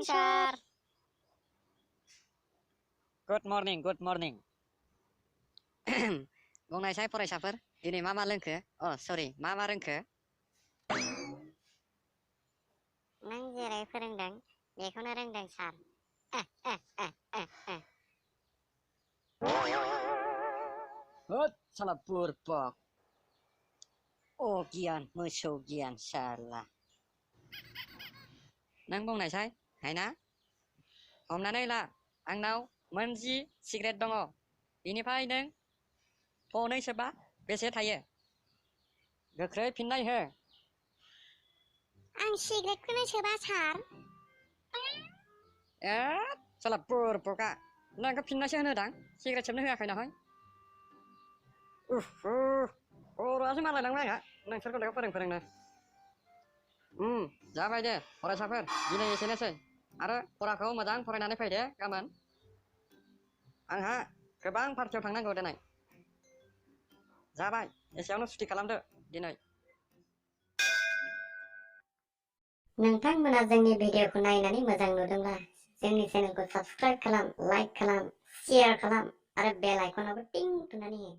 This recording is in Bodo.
morning, sir. Good morning, good morning. बुंनायसाय फरायसाफोर दिनै मा लोंखो? Oh, sorry, मा रोंखो? नों जेरै फोरोंदों बेखौनो रोंदों सार। होद साला बुरबक। गियान मोसौ गियान साला। नों बुंनायसाय हायना? हमनानै ला आंनाव मोनजि सिगारेट दङ। बिनिफ्राय नों थनै सोबा बेसे थायो? गोख्रै फिननाय हो। आं सिगारेटखौनो सोबा सार। साला बुरबका। नोंखौ फिननायसो होनोदां सिगारेट सोबनो होआखै नाहाय। खर'आसो मालायलांबाय आंहा नोंसोरखौ लेखा फोरोंनो। जाबाय दे फरायसाफोर दिनै एसेनोसै आरो फराखौ मोजां फरायनानै फै दे गाबोन। आंहा गोबां पार्टियाव थांनांगौ दिनै। जाबाय एसेयावनो सुथि खालामदो दिनै। नोंथांमोना जोंनि भिडिअखौ नायनानै मोजां नुदोंब्ला जोंनि चेनेलखौ साबस्क्राइब खालाम, लाइक खालाम, शेयार खालाम आरो बेल आइकनावबो टिं थुनानै हो।